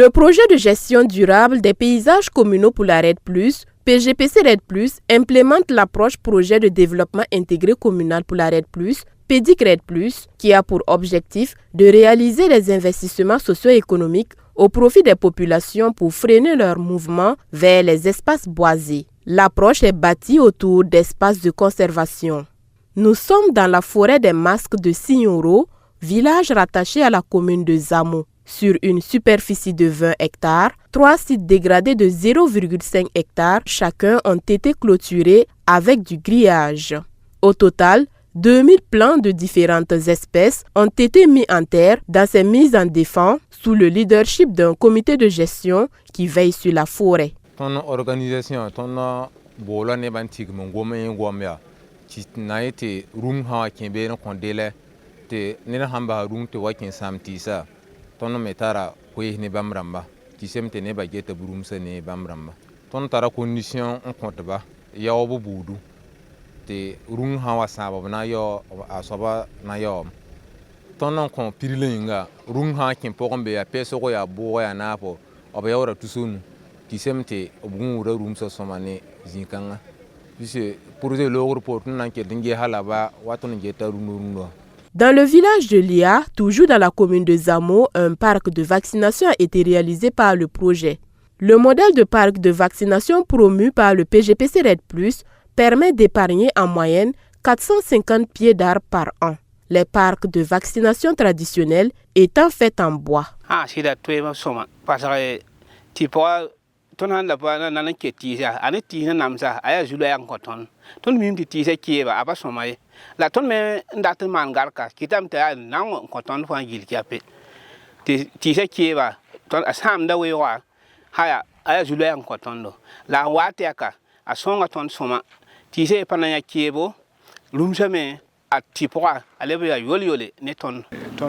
Le projet de gestion durable des paysages communaux pour la RED+, PGPC RED+, implémente l'approche projet de développement intégré communal pour la RED+, PEDIC RED+, qui a pour objectif de réaliser des investissements socio-économiques au profit des populations pour freiner leur mouvement vers les espaces boisés. L'approche est bâtie autour d'espaces de conservation. Nous sommes dans la forêt des Masques de Signoro, village rattaché à la commune de Zamo. Sur une superficie de 20 hectares, 3 sites dégradés de 0,5 hectares chacun ont été clôturés avec du grillage. Au total, 2000 plants de différentes espèces ont été mis en terre dans ces mises en défense sous le leadership d'un comité de gestion qui veille sur la forêt. Ton organisation, ton bola ne bantik mon gomya, qui n'a été room ha qui bien condélé, te ne hamba room te wakin samtisa. Ton metara kwe ne bamramba qui semte ne bagete burumse ne bamramba ton tara condition on compte ba ya obo budu te rung hawa saba na yo asoba na yo ton non kon pirilenga rung ha kin pogombe ya peso ko ya bo ya napo oba yora tusunu qui semte obun ura rumso somane zinkanga puisque pour le report nan ke dinge halaba waton ngeta runurundo. Dans le village de Lia, toujours dans la commune de Zamo, un parc de vaccination a été réalisé par le projet. Le modèle de parc de vaccination promu par le PGPC RED+, permet d'épargner en moyenne 450 pieds d'arbres par an. Les parcs de vaccination traditionnels étant faits en bois. Ton han la pa na ke tisa ane tisa namsa aya zula yang koton ton mim ti tisa kieba aba somay la ton me ndat man garka kitam ta na koton fa gil kiape ti tisa kieba ton asam da we wa haya aya zula yang koton do la wate aka asonga ton soma tisa pa na kiebo lumsa me a tipwa alebe ya yole ne ton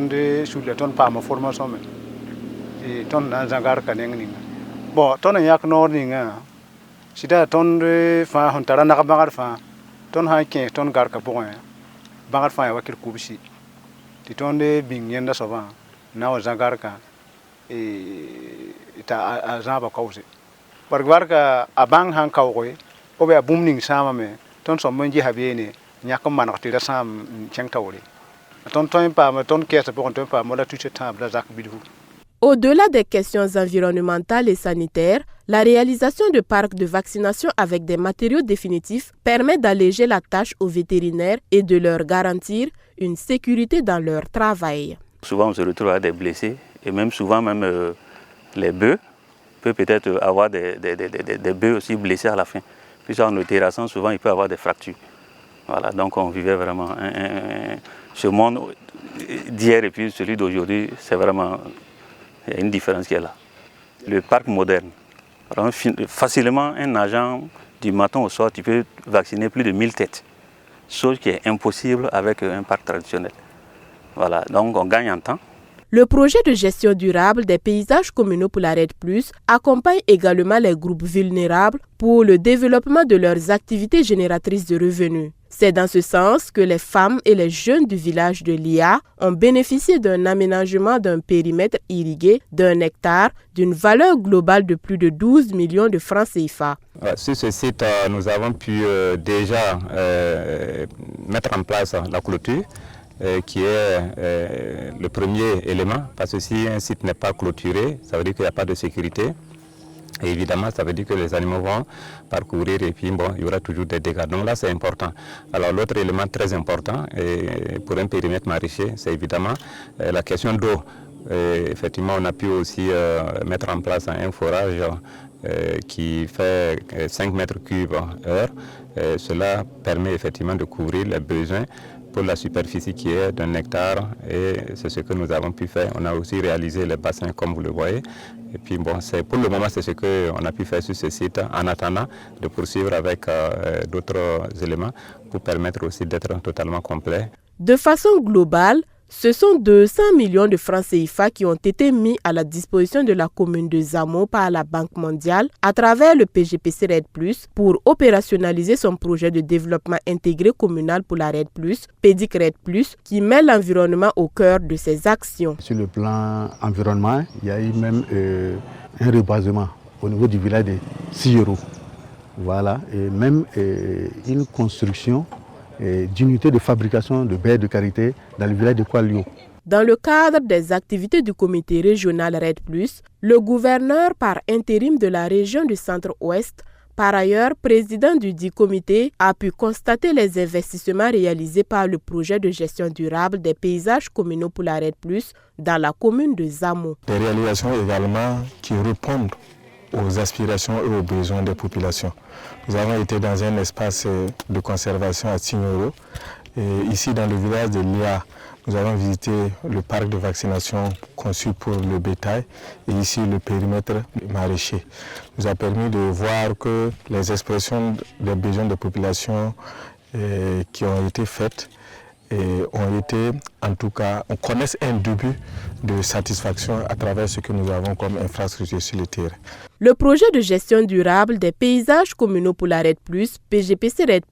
de sula ton pa ma formation me e ton na zangar ka nengni. Bon, ton yak norninga sida ton de fa hontara na bagar fa ton ha ke ton gar ka bon bagar fa wakir kubsi ti ton de bing yenda soba na wa zagar ka ta azaba kawse bargar ka abang han kawwe o be bumning sama me ton so monji habene nyak man ti da sam cheng tawri ton pa ma ton ke ta bon ton pa mo la tuche ta da zak bidu. Au-delà des questions environnementales et sanitaires, la réalisation de parcs de vaccination avec des matériaux définitifs permet d'alléger la tâche aux vétérinaires et de leur garantir une sécurité dans leur travail. Souvent, on se retrouve à des blessés et même souvent, les bœufs peuvent peut-être avoir des bœufs aussi blessés à la fin. Puis en le terrassant, souvent, il peut avoir des fractures. Voilà, donc on vivait vraiment ce monde d'hier et puis celui d'aujourd'hui, c'est vraiment... Il y a une différence qui est là. Le parc moderne, facilement un agent du matin au soir, tu peux vacciner plus de 1000 têtes, chose qui est impossible avec un parc traditionnel. Voilà, donc on gagne en temps. Le projet de gestion durable des paysages communaux pour la RED+, accompagne également les groupes vulnérables pour le développement de leurs activités génératrices de revenus. C'est dans ce sens que les femmes et les jeunes du village de Lia ont bénéficié d'un aménagement d'un périmètre irrigué d'1 hectare d'une valeur globale de plus de 12 millions de francs CFA. Sur ce site, nous avons pu déjà mettre en place la clôture, qui est le premier élément, parce que si un site n'est pas clôturé, ça veut dire qu'il n'y a pas de sécurité. Et évidemment, ça veut dire que les animaux vont parcourir et puis bon, il y aura toujours des dégâts. Donc là, c'est important. Alors l'autre élément très important pour un périmètre maraîcher, c'est évidemment la question d'eau. Effectivement, on a pu aussi mettre en place un forage qui fait 5 mètres cubes heure. Cela permet effectivement de couvrir les besoins pour la superficie qui est d'1 hectare et c'est ce que nous avons pu faire. On a aussi réalisé les bassins comme vous le voyez. Et puis bon, pour le moment, c'est ce qu'on a pu faire sur ce site en attendant de poursuivre avec d'autres éléments pour permettre aussi d'être totalement complet. De façon globale, Ce sont 200 millions de francs CFA qui ont été mis à la disposition de la commune de Zamo par la Banque mondiale à travers le PGPC RED+, pour opérationnaliser son projet de développement intégré communal pour la RED+, PEDIC RED+, qui met l'environnement au cœur de ses actions. Sur le plan environnement, il y a eu même un reboisement au niveau du village de Siyoro. Voilà, et même une construction d'unités de fabrication de baies de karité dans le village de Kwalio. Dans le cadre des activités du comité régional RED+, le gouverneur par intérim de la région du Centre-Ouest, par ailleurs président du dit comité, a pu constater les investissements réalisés par le projet de gestion durable des paysages communaux pour la RED+, dans la commune de Zamo. Des réalisations également qui répondent aux aspirations et aux besoins des populations. Nous avons été dans un espace de conservation à Signoro. Et ici, dans le village de Lia, nous avons visité le parc de vaccination conçu pour le bétail et ici le périmètre maraîcher. Nous a permis de voir que les expressions des besoins des populations qui ont été faites ont été, en tout cas, on connaît un début de satisfaction à travers ce que nous avons comme infrastructure sur le terrain. Le projet de gestion durable des paysages communaux pour la RED+, PGPC RED+,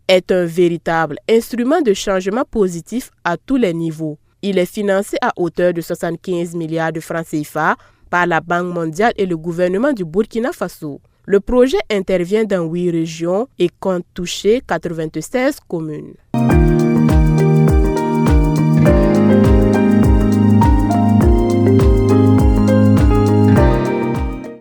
est un véritable instrument de changement positif à tous les niveaux. Il est financé à hauteur de 75 milliards de francs CFA par la Banque mondiale et le gouvernement du Burkina Faso. Le projet intervient dans 8 régions et compte toucher 96 communes.